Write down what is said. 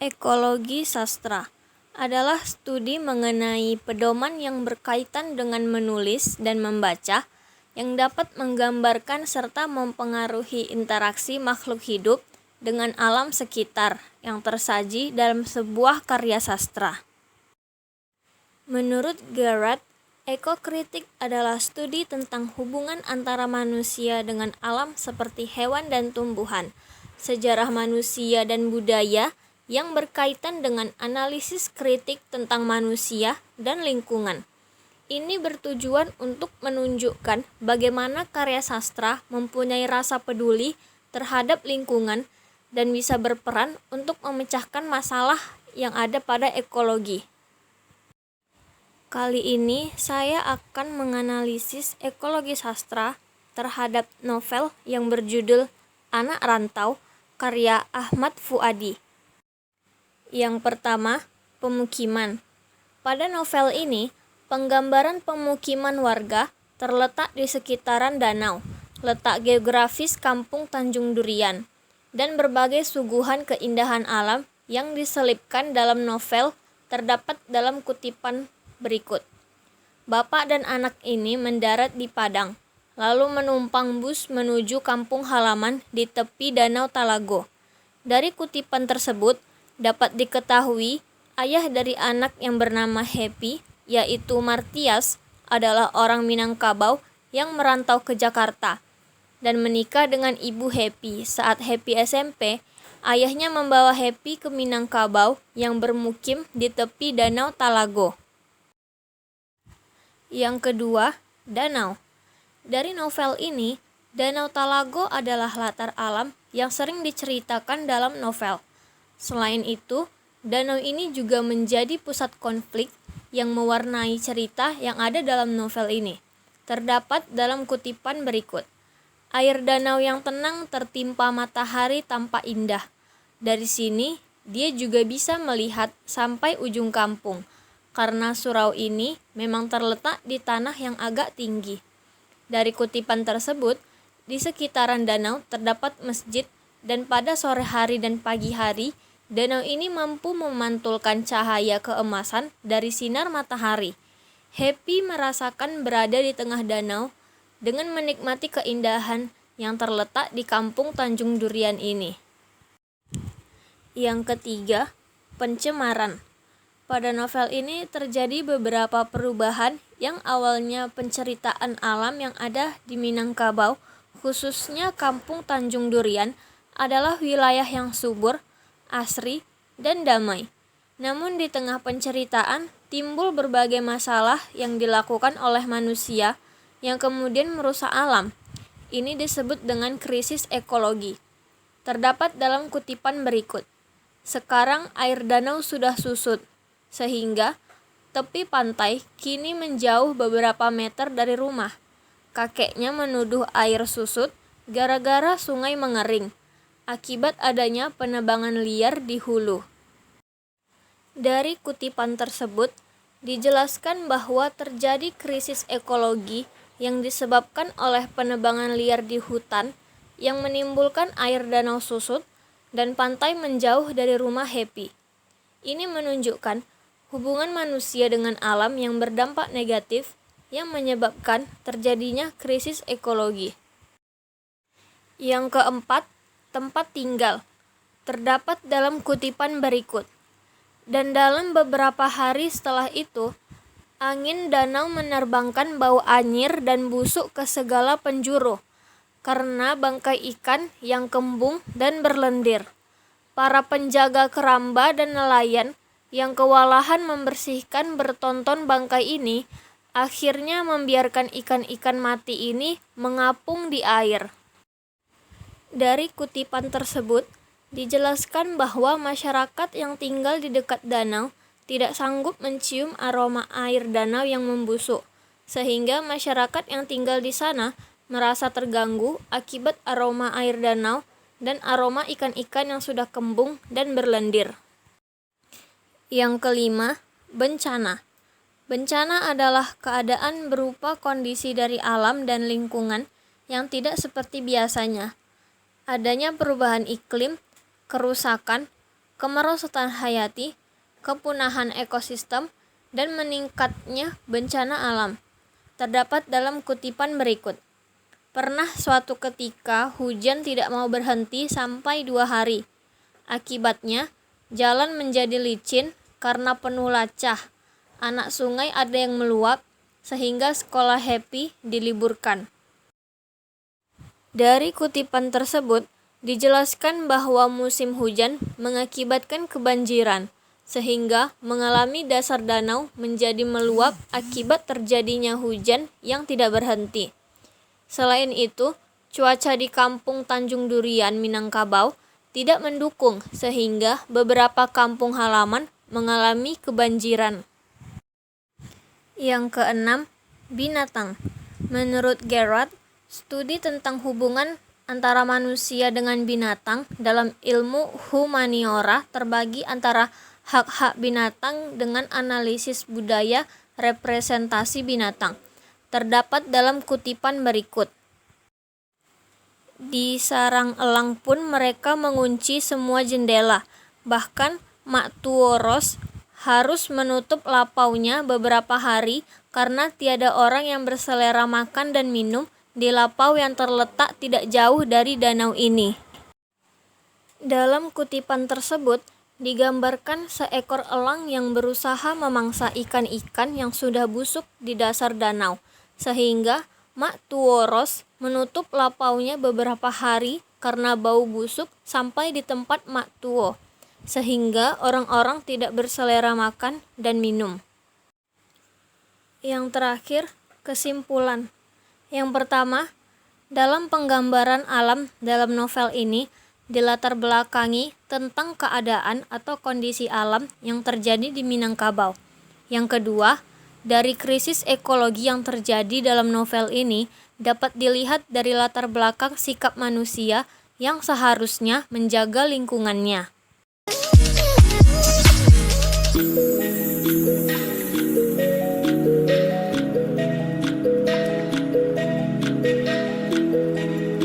Ekologi sastra adalah studi mengenai pedoman yang berkaitan dengan menulis dan membaca yang dapat menggambarkan serta mempengaruhi interaksi makhluk hidup dengan alam sekitar yang tersaji dalam sebuah karya sastra. Menurut Gerard, ekokritik adalah studi tentang hubungan antara manusia dengan alam seperti hewan dan tumbuhan, sejarah manusia dan budaya yang berkaitan dengan analisis kritik tentang manusia dan lingkungan. Ini bertujuan untuk menunjukkan bagaimana karya sastra mempunyai rasa peduli terhadap lingkungan dan bisa berperan untuk memecahkan masalah yang ada pada ekologi. Kali ini saya akan menganalisis ekologi sastra terhadap novel yang berjudul Anak Rantau karya Ahmad Fuadi. Yang pertama, pemukiman. Pada novel ini, penggambaran pemukiman warga terletak di sekitaran danau, letak geografis Kampung Tanjung Durian, dan berbagai suguhan keindahan alam yang diselipkan dalam novel terdapat dalam kutipan berikut. Bapak dan anak ini mendarat di Padang, lalu menumpang bus menuju kampung halaman di tepi Danau Talago. Dari kutipan tersebut, dapat diketahui ayah dari anak yang bernama Happy, yaitu Martias, adalah orang Minangkabau yang merantau ke Jakarta dan menikah dengan ibu Happy. Saat Happy SMP, ayahnya membawa Happy ke Minangkabau yang bermukim di tepi Danau Talago. Yang kedua, danau. Dari novel ini, Danau Talago adalah latar alam yang sering diceritakan dalam novel. Selain itu, danau ini juga menjadi pusat konflik yang mewarnai cerita yang ada dalam novel ini. Terdapat dalam kutipan berikut. Air danau yang tenang tertimpa matahari tampak indah. Dari sini, dia juga bisa melihat sampai ujung kampung, karena surau ini memang terletak di tanah yang agak tinggi. Dari kutipan tersebut, di sekitaran danau terdapat masjid dan pada sore hari dan pagi hari, danau ini mampu memantulkan cahaya keemasan dari sinar matahari. Happy merasakan berada di tengah danau dengan menikmati keindahan yang terletak di Kampung Tanjung Durian ini. Yang ketiga, pencemaran. Pada novel ini terjadi beberapa perubahan yang awalnya penceritaan alam yang ada di Minangkabau, khususnya Kampung Tanjung Durian, adalah wilayah yang subur, asri, dan damai. Namun di tengah penceritaan timbul berbagai masalah yang dilakukan oleh manusia yang kemudian merusak alam. Ini disebut dengan krisis ekologi. Terdapat dalam kutipan berikut. Sekarang air danau sudah susut, sehingga tepi pantai kini menjauh beberapa meter dari rumah. Kakeknya menuduh air susut gara-gara sungai mengering, akibat adanya penebangan liar di hulu. Dari kutipan tersebut, dijelaskan bahwa terjadi krisis ekologi yang disebabkan oleh penebangan liar di hutan yang menimbulkan air danau susut dan pantai menjauh dari rumah Happy. Ini menunjukkan hubungan manusia dengan alam yang berdampak negatif yang menyebabkan terjadinya krisis ekologi. Yang keempat, tempat tinggal. Terdapat dalam kutipan berikut. Dan dalam beberapa hari setelah itu, angin danau menerbangkan bau anyir dan busuk ke segala penjuru, karena bangkai ikan yang kembung dan berlendir. Para penjaga keramba dan nelayan yang kewalahan membersihkan bertonton bangkai ini, akhirnya membiarkan ikan-ikan mati ini mengapung di air. Dari kutipan tersebut, dijelaskan bahwa masyarakat yang tinggal di dekat danau tidak sanggup mencium aroma air danau yang membusuk, sehingga masyarakat yang tinggal di sana merasa terganggu akibat aroma air danau dan aroma ikan-ikan yang sudah kembung dan berlendir. Yang kelima, bencana. Bencana adalah keadaan berupa kondisi dari alam dan lingkungan yang tidak seperti biasanya. Adanya perubahan iklim, kerusakan, kemerosotan hayati, kepunahan ekosistem, dan meningkatnya bencana alam. Terdapat dalam kutipan berikut. Pernah suatu ketika hujan tidak mau berhenti sampai 2 hari. Akibatnya, jalan menjadi licin karena penuh lacah. Anak sungai ada yang meluap, sehingga sekolah Happy diliburkan. Dari kutipan tersebut, dijelaskan bahwa musim hujan mengakibatkan kebanjiran, sehingga mengalami dasar danau menjadi meluap akibat terjadinya hujan yang tidak berhenti. Selain itu, cuaca di kampung Tanjung Durian, Minangkabau tidak mendukung sehingga beberapa kampung halaman mengalami kebanjiran. Yang keenam, binatang. Menurut Gerard, studi tentang hubungan antara manusia dengan binatang dalam ilmu humaniora terbagi antara hak-hak binatang dengan analisis budaya representasi binatang. Terdapat dalam kutipan berikut. Di sarang elang pun mereka mengunci semua jendela. Bahkan Mak Tuoros harus menutup lapaunya beberapa hari karena tiada orang yang berselera makan dan minum di lapau yang terletak tidak jauh dari danau ini. Dalam kutipan tersebut digambarkan seekor elang yang berusaha memangsa ikan-ikan yang sudah busuk di dasar danau, sehingga Mak Tuoros menutup lapaunya beberapa hari karena bau busuk sampai di tempat Mak Tuo, sehingga orang-orang tidak berselera makan dan minum. Yang terakhir, kesimpulan. Yang pertama, dalam penggambaran alam dalam novel ini dilatar belakangi tentang keadaan atau kondisi alam yang terjadi di Minangkabau. Yang kedua, dari krisis ekologi yang terjadi dalam novel ini dapat dilihat dari latar belakang sikap manusia yang seharusnya menjaga lingkungannya.